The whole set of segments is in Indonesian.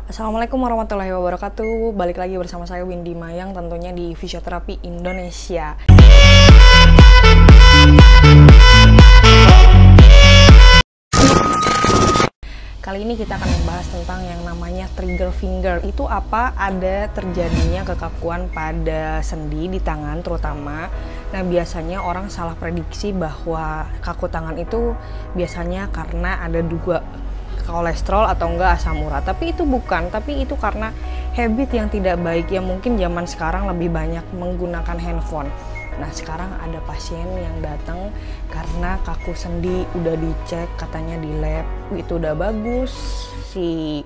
Assalamualaikum warahmatullahi wabarakatuh. Balik lagi bersama saya Windy Mayang, tentunya di Fisioterapi Indonesia. Kali ini kita akan membahas tentang yang namanya trigger finger. Itu apa? Ada terjadinya kekakuan pada sendi di tangan terutama. Nah, biasanya orang salah prediksi bahwa kaku tangan itu biasanya karena ada dua kolesterol atau enggak asam urat, tapi itu bukan, tapi itu karena habit yang tidak baik yang mungkin zaman sekarang lebih banyak menggunakan handphone. Nah, sekarang ada pasien yang datang karena kaku sendi, udah dicek katanya di lab itu udah bagus si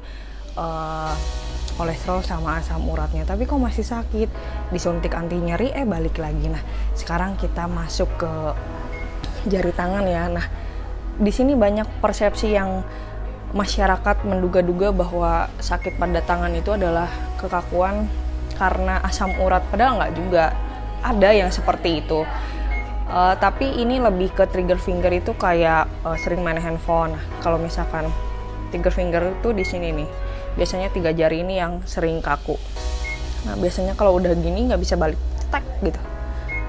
kolesterol sama asam uratnya, tapi kok masih sakit, disuntik anti nyeri balik lagi. Nah, sekarang kita masuk ke jari tangan ya. Nah, di sini banyak persepsi yang masyarakat menduga-duga bahwa sakit pada tangan itu adalah kekakuan karena asam urat, padahal nggak juga. Ada yang seperti itu, tapi ini lebih ke trigger finger itu kayak sering main handphone. Kalau misalkan trigger finger itu di sini nih, biasanya 3 jari ini yang sering kaku. Nah, biasanya kalau udah gini nggak bisa balik, cetek gitu,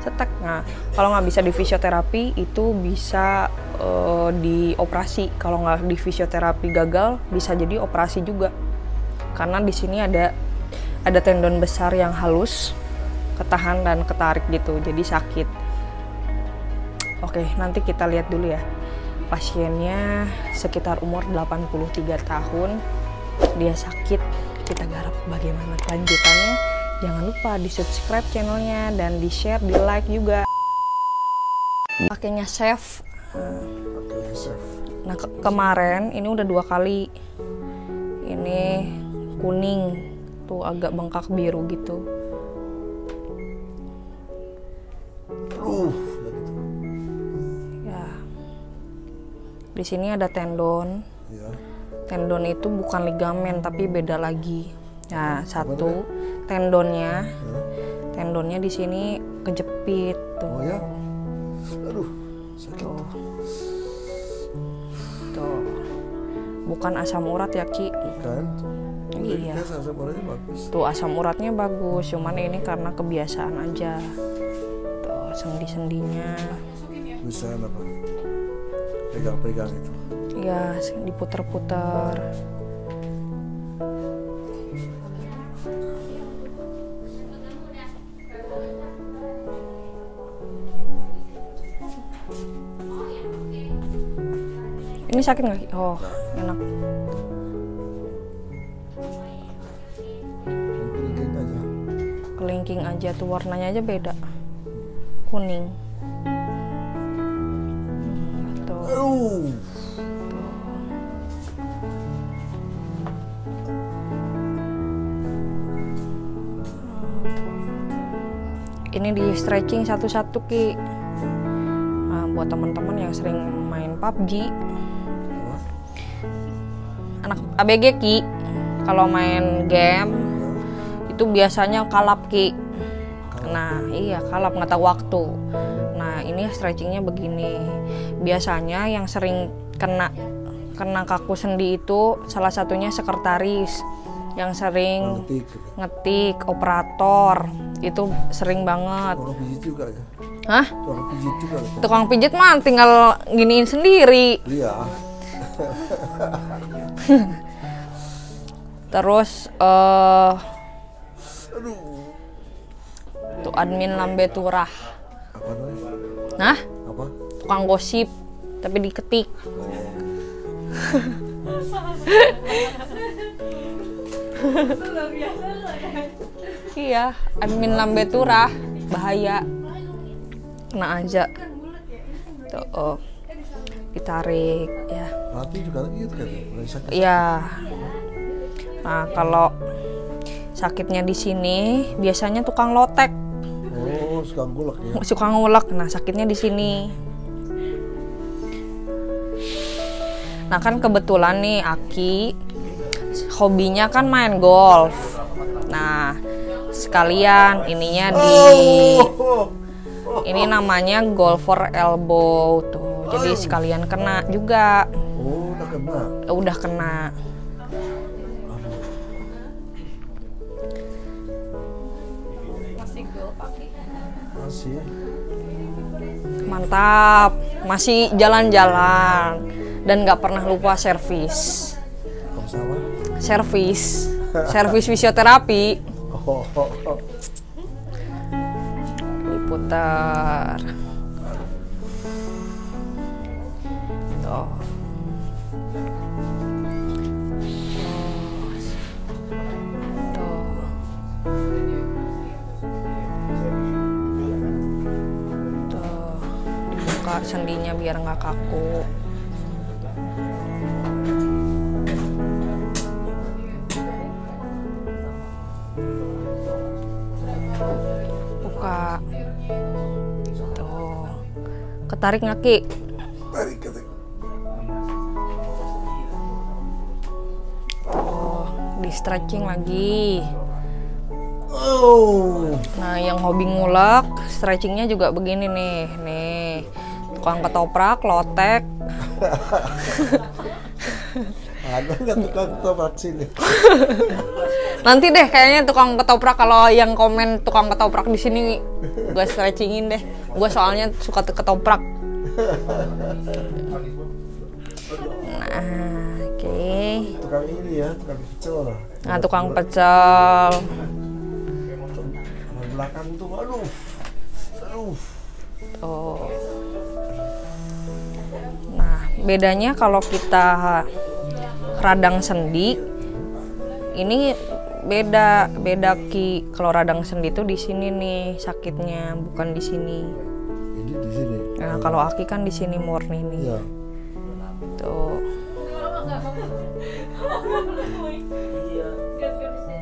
cetek. Nah, kalau nggak bisa di fisioterapi itu bisa dioperasi. Kalau nggak di fisioterapi gagal, bisa jadi operasi juga. Karena di sini ada tendon besar yang halus, ketahan dan ketarik gitu, jadi sakit. Oke, nanti kita lihat dulu ya. Pasiennya sekitar umur 83 tahun, dia sakit. Kita garap bagaimana kelanjutannya. Jangan lupa di subscribe channelnya dan di share, di like juga. Pakainya safe. Nah, kemarin ini udah 2 kali. Ini kuning, tuh agak bengkak biru gitu. Ya. Di sini ada tendon. Ya. Tendon itu bukan ligamen tapi beda lagi. Nah, satu tendonnya, tendonnya di sini kejepit tuh. Oh ya? Aduh, sakit. Tuh. Bukan asam urat ya, Ki? Bukan. Iya. Asam uratnya bagus. Tuh, asam uratnya bagus, cuman ini karena kebiasaan aja. Tuh, sendi-sendinya. Bisa apa? Pegang-pegang itu. Iya, diputer-puter. Ini sakit nggak? Oh, enak. Kelingking aja tuh, warnanya aja beda. Kuning. Tuh. Ini di stretching satu-satu, Ki. Nah, buat teman-teman yang sering main PUBG, anak ABG, Ki, kalau main game itu biasanya kalap, Ki. Nah, iya, kalap, nggak tahu waktu. Nah, ini stretchingnya begini. Biasanya yang sering kena kaku sendi itu salah satunya sekretaris yang sering ngetik, operator, itu sering banget. Tukang pijit juga ya? Hah? Tukang pijit juga. Tukang pijit mah tinggal giniin sendiri. Iya. Terus tuh admin lambe turah. Apa namanya? Nah? Apa? Tukang gosip tapi diketik. Iya, admin lambe turah bahaya, kena aja. Tuh, ditarik ya. Mati juga gitu kan? Iya. Nah, kalau sakitnya di sini biasanya tukang lotek. Oh, suka ngulek ya? Suka ngulek. Nah, sakitnya di sini. Nah, kan kebetulan nih Aki hobinya kan main golf. Nah, sekalian ininya ini namanya golfer elbow tuh. Jadi sekalian kena juga. Oh, udah kena. Udah kena. Masih. Mantap, masih jalan-jalan dan nggak pernah lupa servis. Kamu sama? Servis fisioterapi. Oh. Diputar. Tuh. Dibuka sendinya biar nggak kaku. Buka. Tuh. Ketarik nggak, Ki? Tarik. Oh, di stretching lagi. Oh. Nah, yang hobi ngulek, stretchingnya juga begini nih. Nih, tukang ketoprak, lotek. Ada nggak tukang ketoprak sini? Nanti deh kayaknya tukang ketoprak, kalau yang komen tukang ketoprak di sini gue stretchingin deh. Gue soalnya suka ketoprak. Nah, oke. Tukang ini ya, tukang pecel. Nah, tukang pecel. Belakang tuh, aduh. Oh. Nah, bedanya kalau kita radang sendi, ini beda Ki. Kalau radang sendi tuh di sini nih sakitnya, bukan di sini. Ini di sini. Nah, kalau Aki kan di sini murni nih. Iya. Tuh.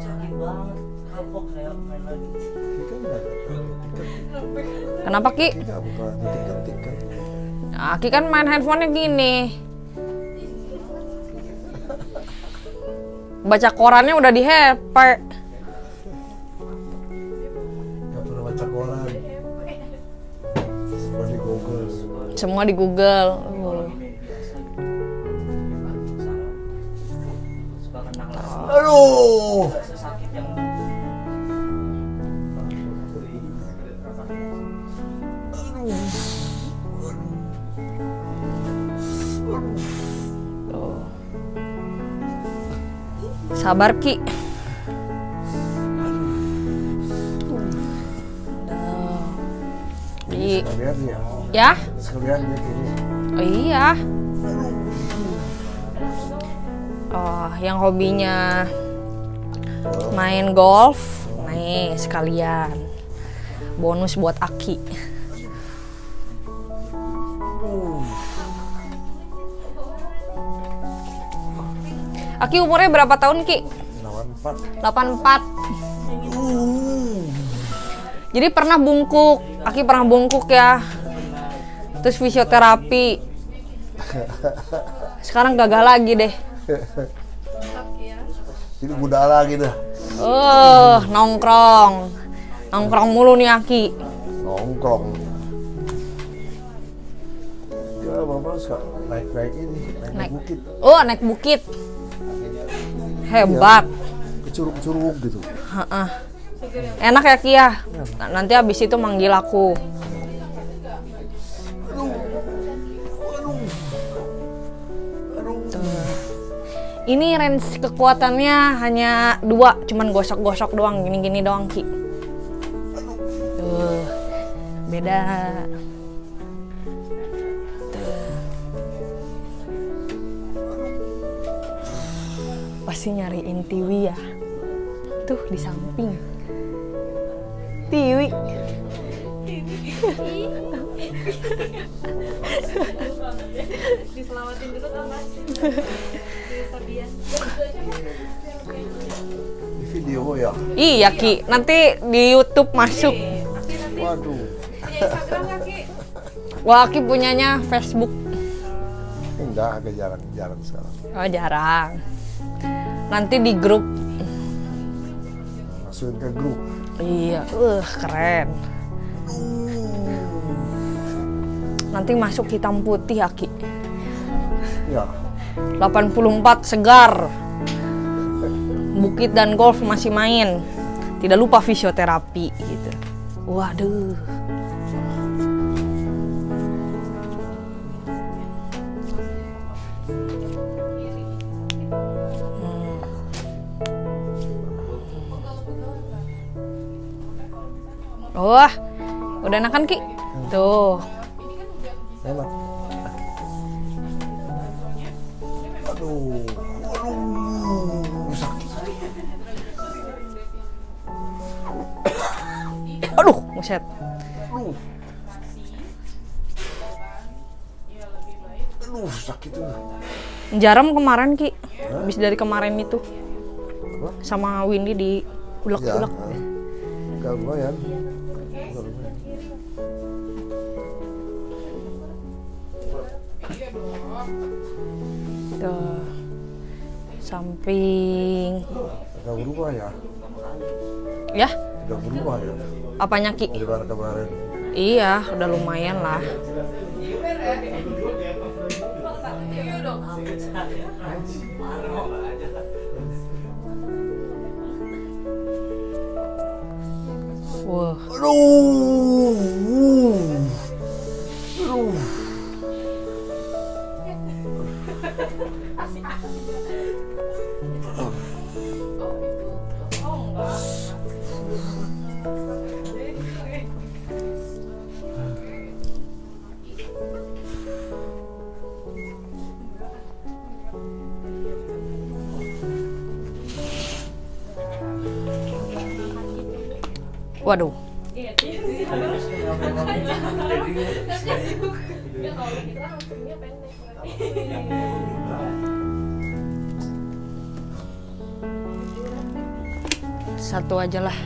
Sakit banget, kapok kayak main lagi. Ini kan nggak ketik-ketik. Kenapa, Ki? Ini nggak bukan ketik-ketik kan? Nah, Aki kan main handphonenya gini. Baca korannya udah di HP. Nggak pernah baca koran. Semua di Google. Semua di Google. Suka kena langsung. Aduh. Sakit yang Tuh. Sabar, Ki. Di, Sekalian ya. ya? Sekalian ya gini. Oh iya. Oh, yang hobinya main golf, nih sekalian. Bonus buat Aki. Aki umurnya berapa tahun, Ki? 84. 84. Jadi pernah bungkuk. Aki pernah bungkuk ya. Terus fisioterapi. Sekarang gagal lagi deh. Ini muda lagi dah. Nongkrong. Nongkrong mulu nih Aki. Nongkrong. Ya, Mama suka naik ini, naik bukit. Oh, naik bukit. Hebat. Ke curug-curug gitu. Heeh. Enak ya Ki ya. Nanti habis itu manggil aku. Tuh. Ini range kekuatannya hanya 2, cuman gosok-gosok doang, gini-gini doang Ki. Tuh. Beda. Tuh. Pasti nyariin Tiwi ya. Tuh di samping. Tiwi. Diselamatin dulu tuh Mas. Di video ya. Iya Ki, nanti di YouTube masuk. Waduh. Punya Instagram nggak Ki? Wah, Ki punyanya Facebook. Enggak, agak jarang sekarang. Oh, jarang. Nanti di grup. Masukin ke grup. Iya, keren. Nanti masuk hitam putih ya Ki. Ya. 84 segar. Bukit dan golf masih main. Tidak lupa fisioterapi gitu. Waduh. Wah, udah enakan Ki? Tuh. Enak. Aduh, rusak. Aduh, buset. Aduh, sakit tuh. Jaram kemarin Ki, habis dari kemarin itu. Apa? Sama Windy di ulek-ulek. Enggak lumayan. Tuh. Samping. Agak berubah ya. Ya, Agak berubah ya. apanya Ki? Daripada kemarin. Iya, udah lumayan lah. Wah, Aduh. Aduh. waduh. Satu aja lah.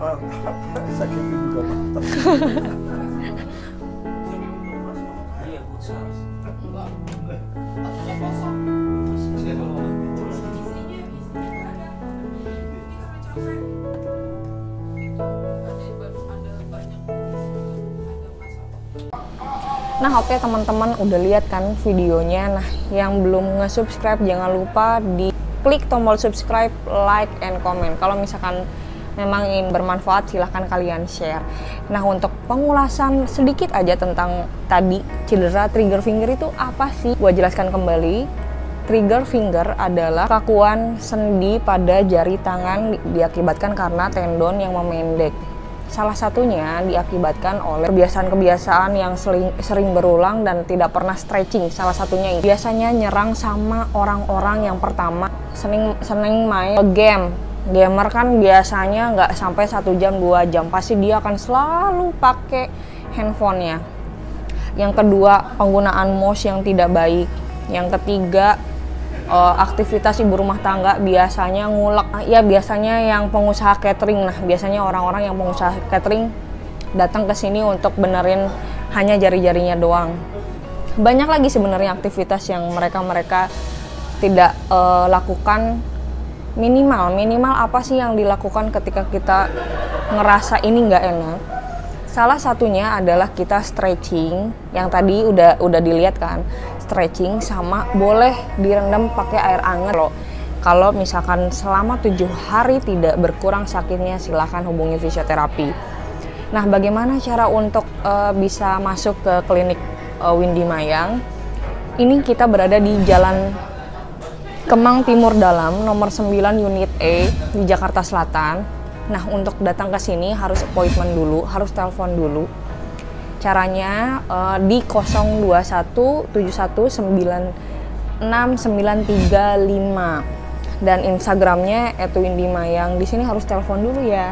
Ah, sakit juga mata. Iya, futsal. Nah oke teman-teman udah lihat kan videonya. Nah yang belum nge-subscribe jangan lupa di klik tombol subscribe, like, and comment. Kalau misalkan memang ingin bermanfaat silahkan kalian share. Nah untuk pengulasan sedikit aja tentang tadi cedera trigger finger itu apa sih? Gua jelaskan kembali. Trigger finger adalah kakuan sendi pada jari tangan diakibatkan karena tendon yang memendek. Salah satunya diakibatkan oleh kebiasaan-kebiasaan yang sering berulang dan tidak pernah stretching. Salah satunya ini biasanya nyerang sama orang-orang yang pertama sering main game. Gamer kan biasanya nggak sampai 1 jam 2 jam, pasti dia akan selalu pakai handphonenya. Yang kedua, penggunaan mouse yang tidak baik. Yang ketiga, aktivitas ibu rumah tangga biasanya ngulek. Ya biasanya yang pengusaha catering. Nah biasanya orang-orang yang pengusaha catering datang ke sini untuk benerin hanya jari-jarinya doang. Banyak lagi sebenarnya aktivitas yang mereka tidak lakukan. Minimal apa sih yang dilakukan ketika kita ngerasa ini nggak enak? Salah satunya adalah kita stretching, yang tadi udah dilihat kan, stretching sama boleh direndam pakai air hangat loh. Kalau misalkan selama 7 hari tidak berkurang sakitnya, silahkan hubungi fisioterapi. Nah, bagaimana cara untuk bisa masuk ke klinik Windy Mayang? Ini kita berada di Jalan Kemang Timur Dalam, nomor 9 Unit E di Jakarta Selatan. Nah, untuk datang ke sini harus appointment dulu, harus telepon dulu. Caranya di 02171969935 dan Instagramnya @windymayang. Di sini harus telepon dulu ya.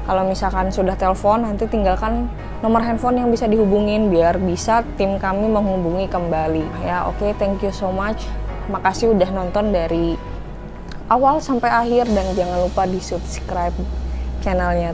Kalau misalkan sudah telepon, nanti tinggalkan nomor handphone yang bisa dihubungin biar bisa tim kami menghubungi kembali. Ya, oke, thank you so much. Makasih udah nonton dari awal sampai akhir dan jangan lupa di subscribe channelnya.